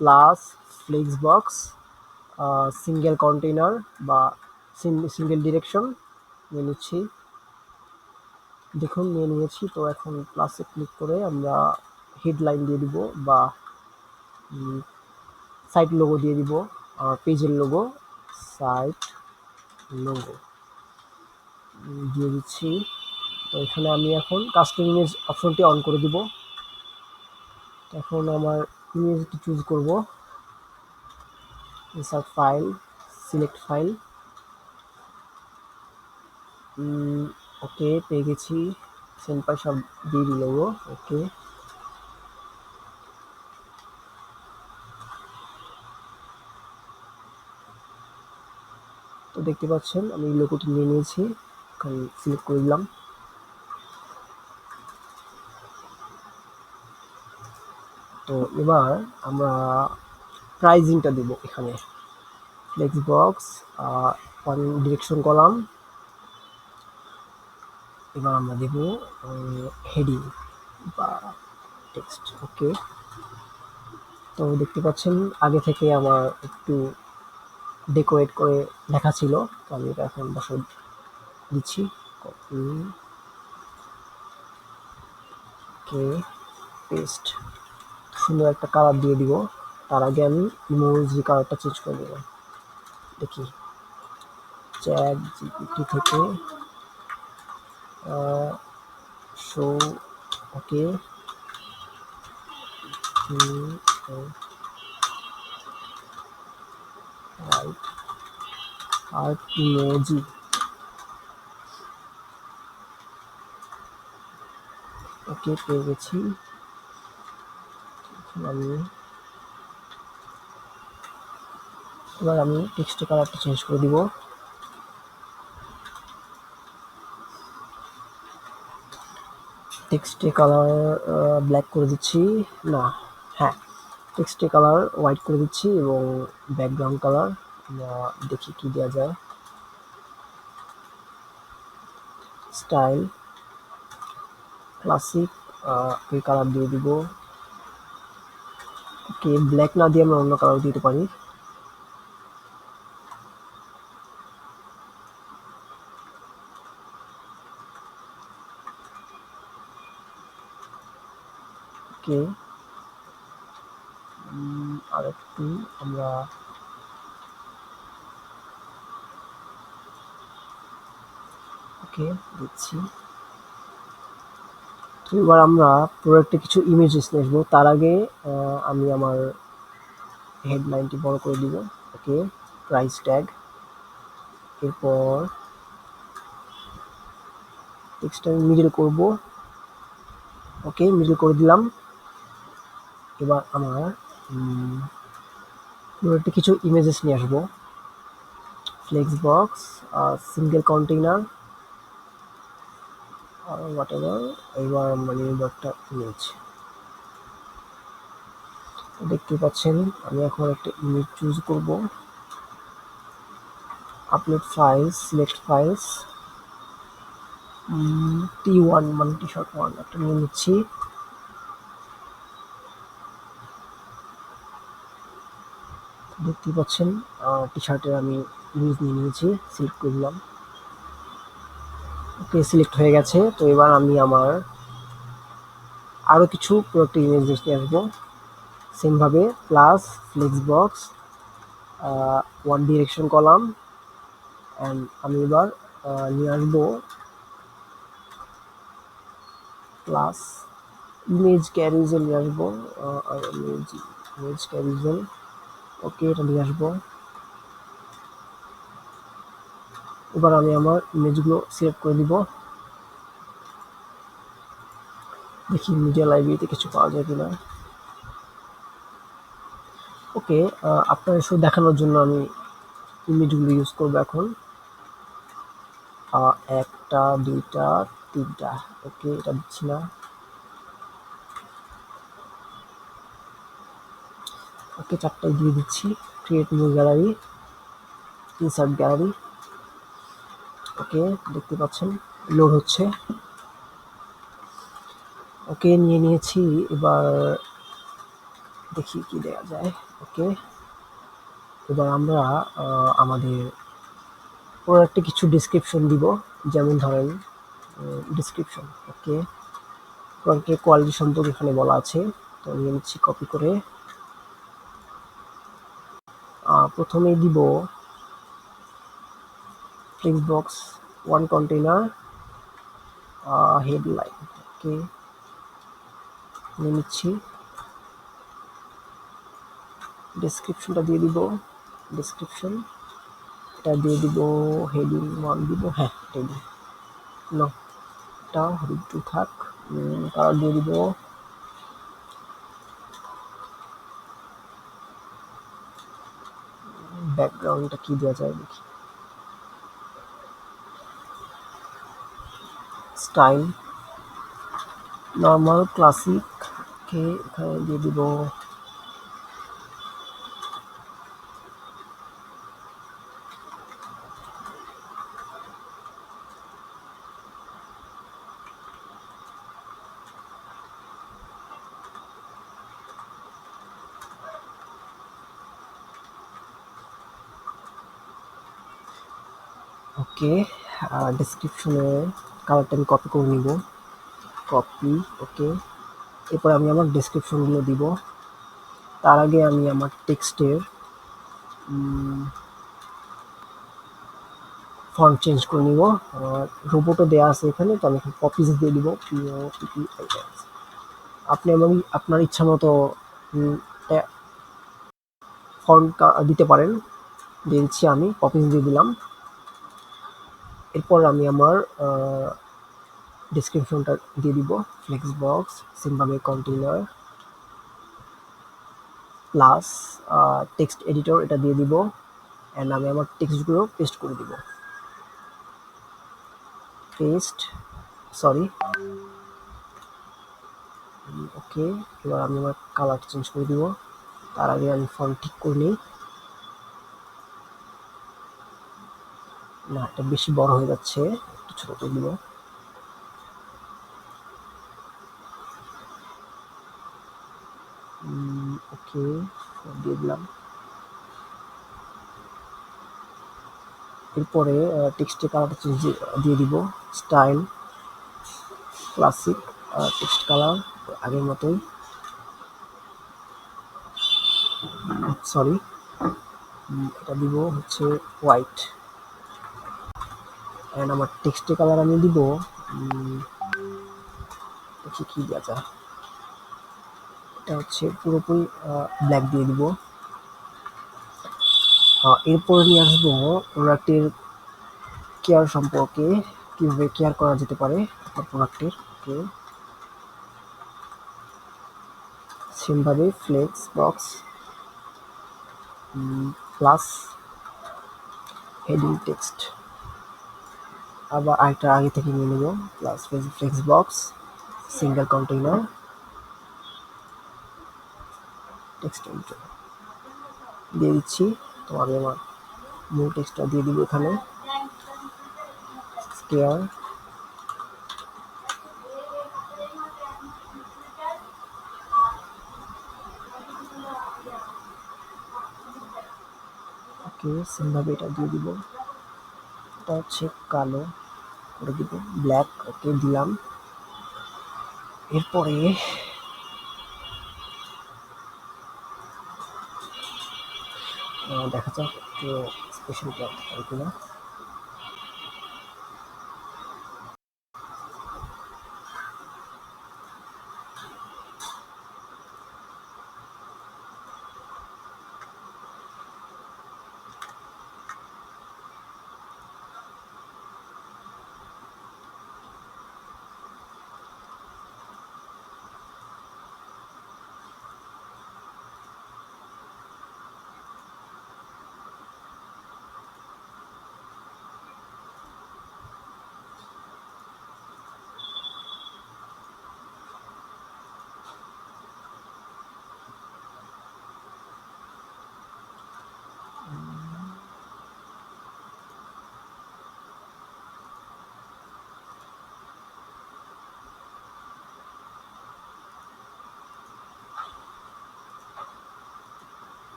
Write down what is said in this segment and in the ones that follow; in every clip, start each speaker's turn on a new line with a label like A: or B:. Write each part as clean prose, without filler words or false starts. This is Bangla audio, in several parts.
A: Plus flex box, single container বা সিঙ্গেল ডিরেকশন নিয়ে নিচ্ছি। দেখুন নিয়ে নিয়েছি। তো এখন প্লাসে ক্লিক করে আমরা হেডলাইন দিয়ে দিব বা সাইট লোগো দিয়ে দিব, পেজের লোগো, সাইট লোগো দিয়ে দিচ্ছি। তো এখানে আমি এখন কাস্টম ইমেজ অপশনটি অন করে দিব। এখন আমার ইমেজটি চুজ করব, ইনসার্ট ফাইল, সিলেক্ট ফাইল, ওকে পেয়ে গেছি। সিম্পল সব দিয়ে দিল, ওকে। তো দেখতে পাচ্ছেন আমি লোগোটি নিয়ে নিয়েছি, এখন সিলেক্ট করে দিলাম। তো এবার আমরা প্রাইজিংটা দেব এখানে, flex box, one direction column. এবার আমরা দেব হেডিং বা টেক্সট, ওকে। তো দেখতে পাচ্ছেন আগে থেকে আমার একটু ডেকোরেট করে লেখা ছিল, তো আমি এটা এখন বসে দিচ্ছি, কপি, ওকে, পেস্ট। সুন্দর একটা কালার দিয়ে দিব। তার আগে আমি ইমোজি কালারটা চেঞ্জ করে দেবো। দেখি চ্যাট জিপিটি থেকে শো, ওকে, রাইট, আর ইমোজি, ওকে পেয়ে গেছি। এবার আমি টেক্সটের কালারটা চেঞ্জ করে দিব। টেক্সটে কালার ব্ল্যাক করে দিচ্ছি, না, হ্যাঁ, টেক্সটে কালার হোয়াইট করে দিচ্ছি এবং ব্যাকগ্রাউন্ড কালার দেখি কি দেওয়া যায়। স্টাইল ক্লাসিক, এই কালার দিয়ে দিব। ওকে, ব্ল্যাক না দিয়ে আমরা অন্য কালার দিতে পারি। ওকে, আর একটু আমরা ওকে দিচ্ছি। তো এবার আমরা প্রোডাক্টে কিছু ইমেজেস নিয়ে আসবো। তার আগে আমি আমার হেডলাইনটি বড় করে দিব, ওকে, প্রাইস ট্যাগ, এরপর টেক্সটটা আমি মিডল করব, ওকে, মিডল করে দিলাম। এবার আমার প্রোডাক্টে কিছু ইমেজেস নিয়ে আসবো, flex box, single container, whatever. এবার আমরা নিয়ে একটা ইমেজ, দেখতে পাচ্ছেন আমি এখন একটা ইমেজ চুজ করব, upload files, select files, T1 মানে টি শার্ট 1 একটা নিয়ে নিচ্ছি। দেখতে পাচ্ছেন টি শার্টের আমি ইমেজ নিয়ে নিয়েছি, সিলেক্ট করে দিলাম, ওকে, সিলেক্ট হয়ে গেছে। তো এবার আমি আমার আরও কিছু প্রোডাক্ট ইমেজ নিয়ে আসবো, সেমভাবে plus flex box, one direction column, and আমি এবার নিয়ে আসবো প্লাস ইমেজ ক্যারুজেল নিয়ে আসবো, ইমেজ ক্যারুজেল, ওকে, এটা নিয়ে আসবো। এবার আমি আমার ইমেজগুলো সিলেক্ট করে দিব, দেখি মিডিয়া লাইব্রেরিতে কিছু পাওয়া যায় কিনা। ওকে, আপনাদের শুধু দেখানোর জন্য আমি ইমেজগুলো ইউজ করবো এখন, একটা, দুইটা, তিনটা, ওকে, এটা দিচ্ছি না, ওকে, চারটায় দিয়ে দিচ্ছি। Create new gallery, insert gallery, okay, দেখতে পাচ্ছেন লোড হচ্ছে, ওকে, নিয়ে নিয়েছি। এবার দেখি কি দেওয়া যায়। ওকে, এবার আমরা আমাদের প্রোডাক্টে কিছু ডিসক্রিপশন দিব। যেমন ধরেন ডিসক্রিপশন। ওকে, প্রোডাক্টের কোয়ালিটি সম্পর্কে এখানে বলা আছে, তো নিয়ে নিচ্ছি কপি করে। প্রথমেই দিব ফ্লেক্স বক্স 1 কন্টেইনার হেডলাইন। ওকে, নিয়ে নিচ্ছি। ডেসক্রিপশনটা দিয়ে দিব, ডেসক্রিপশন এটা দিয়ে দিব, হেডিং 1 দিব, হ্যাঁ এটাই দিব। না, এটা হেডিং 2 থাক। কালার দিয়ে দিব ব্যাকগ্রাউন্ডটা কি দেওয়া যায় দেখি। Style normal classic. ওকে, এখানে দিয়ে দিব ওকে। ডেসক্রিপশনে কালারটা আমি কপি করে নিব, কপি। ওকে, এরপর আমি আমার ডেসক্রিপশনগুলো দিব। তার আগে আমি আমার টেক্সটের ফন্ট চেঞ্জ করে নিব। আমার রোবটও দেওয়া আছে এখানে, তো আমি এখানে কপিজ দিয়ে দিব, POPPIS। আপনি আপনার ইচ্ছা মতো ফন্ট দিতে পারেন। দিয়ে দিচ্ছি, আমি কপিজ দিয়ে দিলাম। এরপর আমি আমার ডেসক্রিপশনটা দিয়ে দিব, ফ্লেক্স বক্স সিম্বাবে কন্টেইনার প্লাস টেক্সট এডিটর, এটা দিয়ে দিব। অ্যান্ড আমি আমার টেক্সটগুলো পেস্ট করে দিব, পেস্ট, সরি। ওকে, এবার আমি আমার কালার চেঞ্জ করে দিব। তার আগে আমি ফন্ট ঠিক করে নিই। না, এটা বেশি বড় হয়ে যাচ্ছে, একটু ছোট করে দিব। ওকে, দিয়ে দিলাম। এরপরে টেক্সটের কালারটা চেঞ্জ দিয়ে দিব, স্টাইল ক্লাসিক টেক্সট কালার আগের মতোই, সরি। এটা দিব হচ্ছে হোয়াইট। অ্যান্ড আমার টেক্সটের কালার আমি দিব, দেখি কি দেওয়া যায়। এটা হচ্ছে পুরোপুরি ব্ল্যাক দিয়ে দিব। এরপরে নিয়ে আসবো প্রোডাক্টের কেয়ার সম্পর্কে, কীভাবে কেয়ার করা যেতে পারে আপনার প্রোডাক্টের। ওকে, সেমভাবে flex box plus heading text, আবার আরেকটা আগে থেকে নিয়ে নেব, plus flex box single container text editor দিয়ে দিচ্ছি। তো আমি আমার মূল টেক্সটটা দিয়ে দিব এখানে, কেয়ার। ওকে, সেমভাবে এটা দিয়ে দিব। এটা হচ্ছে কালো করে দিব, ব্ল্যাক। ওকে, দিলাম। এরপরে দেখা যাক একটু স্পেশাল করতে পারি কিনা।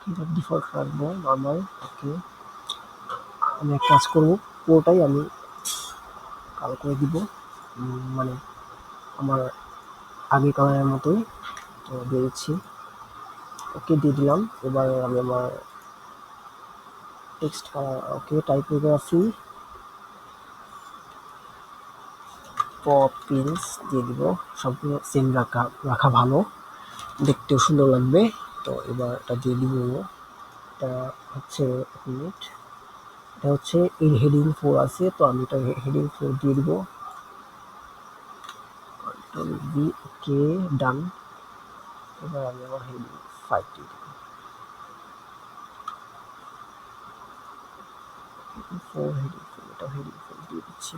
A: এটা ডিফল্ট রাখবো নর্মাল। ওকে, আমি এক কাজ করবো, পুরোটাই আমি কালো করে দিব, মানে আমার আগে কালারের মতোই। তো দিয়ে দিচ্ছি, ওকে দিয়ে দিলাম। এবার আমি আমার টেক্সট কালার, ওকে, টাইপোগ্রাফি পপিন্স দিয়ে দিব। সবগুলো সেম রাখা ভালো, দেখতেও সুন্দর লাগবে। তো এবার এটা দিয়ে দিব। এটা হচ্ছে, এক মিনিট, এটা হচ্ছে এর হেডিং 4 আছে, তো আমি এটা হেডিং 4 দিয়ে দিব। কন্ট্রোল ভি, ওকে, ডান। এবার আমি আমার হেডিং 5 দিয়ে দিব। হেডিং 4, হেডিং 4, এটা হেডিং 4 দিয়ে দিচ্ছি।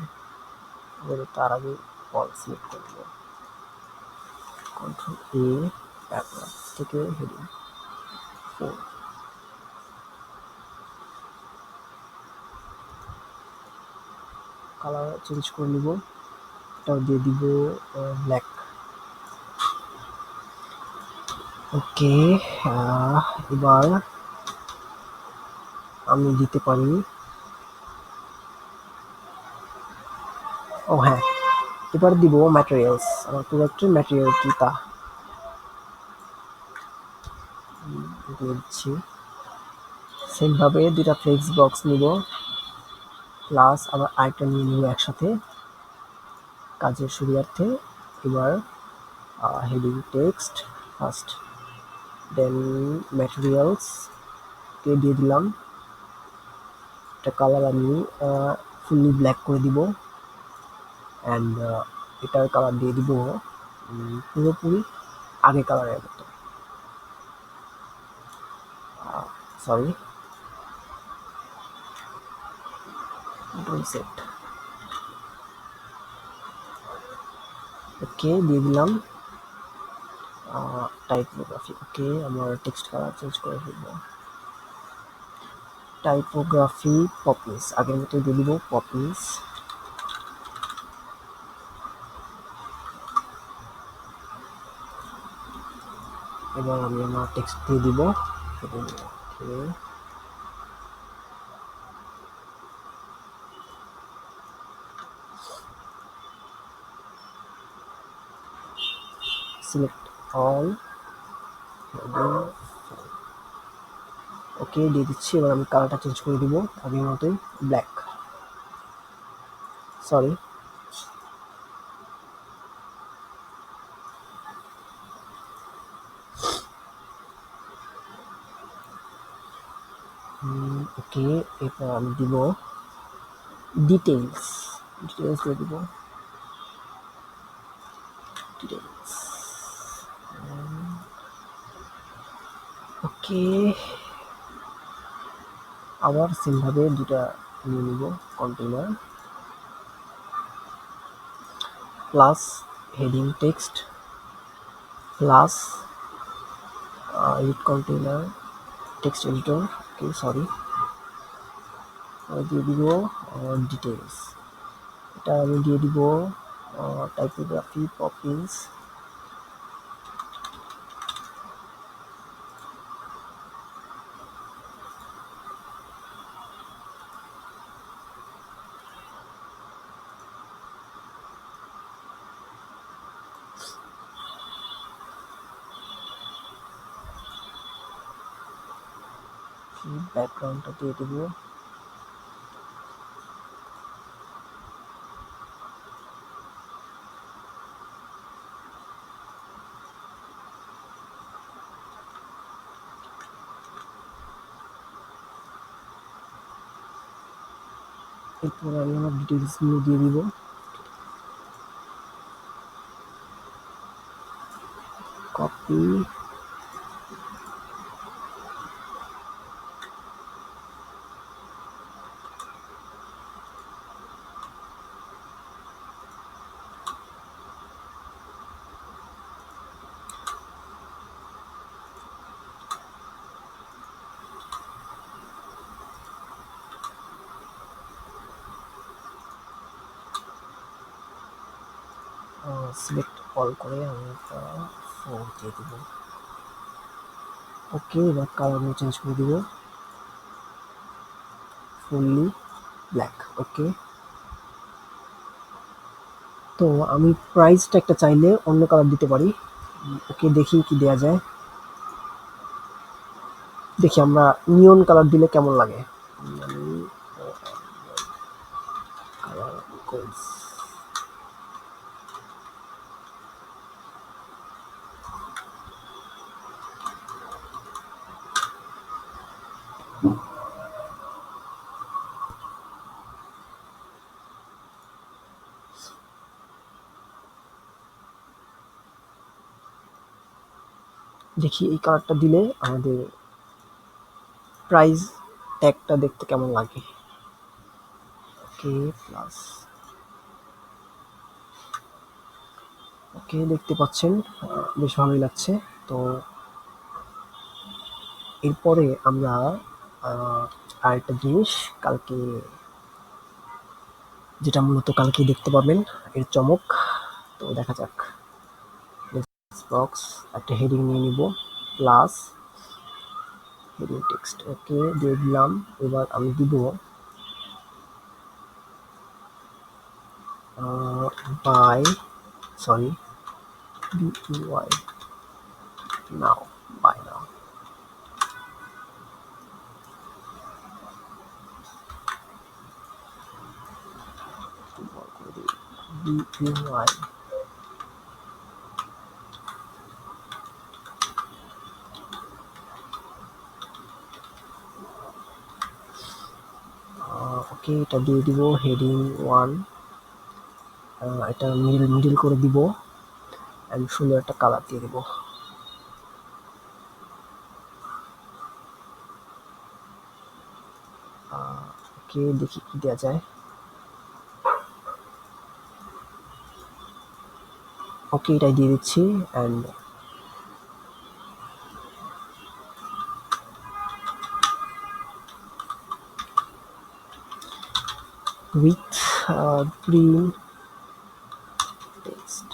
A: এবার তার আগে অল সিলেক্ট করব, কন্ট্রোল এ, প্যারাগ্রাফ থেকে হেডিং 4। কালার চেঞ্জ করে নিব, এটাও দিয়ে দিব ব্ল্যাক। ওকে, এবার আমি দিতে পারি, ও হ্যাঁ, এবার দিব ম্যাটেরিয়ালস, আমার প্রোডাক্টের ম্যাটেরিয়াল কি তা দিয়ে দিচ্ছি। সেমভাবে দুটা ফ্লেক্স বক্স নিব, প্লাস আবার আরেকটা নিয়ে নিব একসাথে কাজের সুবিধার্থে। এবার হেডিং টেক্সট ফার্স্ট, দেন ম্যাটেরিয়ালস কে দিয়ে দিলাম। এটা কালার আমি ফুললি ব্ল্যাক করে দিব, অ্যান্ড এটার কালার দিয়ে দিব পুরোপুরি আগে কালারের মতো, সরি, কন্ট্রোল সেট। ওকে দিয়ে দিলাম। টাইপোগ্রাফি, ওকে, আমার টেক্সট কালার চেঞ্জ করে ফেলবো। টাইপোগ্রাফি পপিস, আগের মতো দিয়ে দিব পপিস। এবার আমি আমার টেক্সট দিয়ে দিব। ওকে, সিলেক্ট অল, ওকে দিয়ে দিচ্ছি। এবার আমি কালারটা চেঞ্জ করে দিব আগের মতোই, ব্ল্যাক, সরি। ওকে, এরপর আমি দিব ডিটেইলস, ডিটেইলস দিয়ে দিব, ডিটেইলস। ওকে, আবার সেমভাবে দুটা নিয়ে নিব, container plus heading text plus read container text editor, okay, sorry, দিয়ে দিব ডিটেইলস। এটা আমি দিয়ে দিব টাইপোগ্রাফি পপিন্স। ব্যাকগ্রাউন্ডটা দিয়ে দিব। এরপর আমি আমার ডিটেইলসগুলো দিয়ে দিব। কপি, সিলেক্ট অল করে আমি এটা 4 দিয়ে দিব। ওকে, এবার কালার আমি চেঞ্জ করে দিব ফুললি ব্ল্যাক। ওকে, তো আমি প্রাইস ট্যাগটা চাইলে অন্য কালার দিতে পারি। ওকে, দেখি কি দেয়া যায়। দেখি আমরা নিয়ন কালার দিলে কেমন লাগে। কালার কোডস, দেখি এই কালারটা দিলে আমাদের প্রাইস ট্যাগটা দেখতে কেমন লাগে। ওকে, প্লাস। ওকে, দেখতে পাচ্ছেন বেশ ভালোই লাগছে। তো এরপরে আমরা আরেকটা জিনিস কালকে, যেটা মূলত কালকে দেখতে পাবেন এর চমক। তো দেখা যাক। বক্স একটা হেডিং নিয়ে নিব, প্লাস হেডিং টেক্সট। ওকে, দিয়ে দিলাম। এবার আমি দিব বাই, সরি, বিইউআই, নাও, বাই নাও। বিইউআই, ওকে, এটা দিয়ে দিব হেডিং 1। এটা মিডল করে দিব অ্যান্ড সুন্দর একটা কালার দিয়ে দিব। ওকে, দেখি কি দেওয়া যায়। ওকে, এটাই দিয়ে দিচ্ছি and with green text.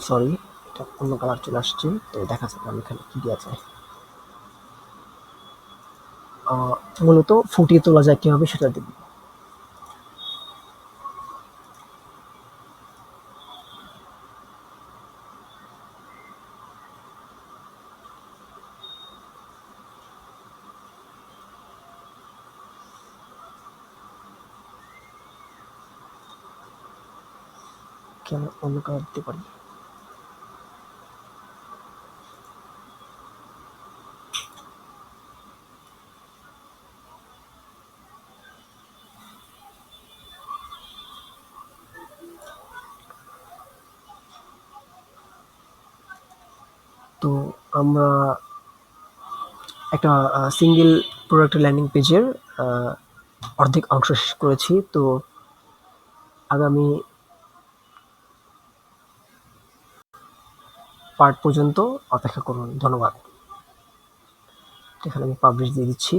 A: Sorry, এটা অন্য কালার চলে আসছে। তো দেখা যাক আমি এখানে কি দেওয়া যায়। মূলত ফুটিয়ে তোলা যায় কিভাবে সেটা দেব। কি আমরা অন্য কালার দিতে পারি। তো আমরা একটা সিঙ্গেল প্রোডাক্ট ল্যান্ডিং পেজের অর্ধেক অংশ শেষ করেছি। তো আগামী পার্ট পর্যন্ত অপেক্ষা করুন। ধন্যবাদ। এখানে আমি পাবলিশ দিয়ে দিচ্ছি।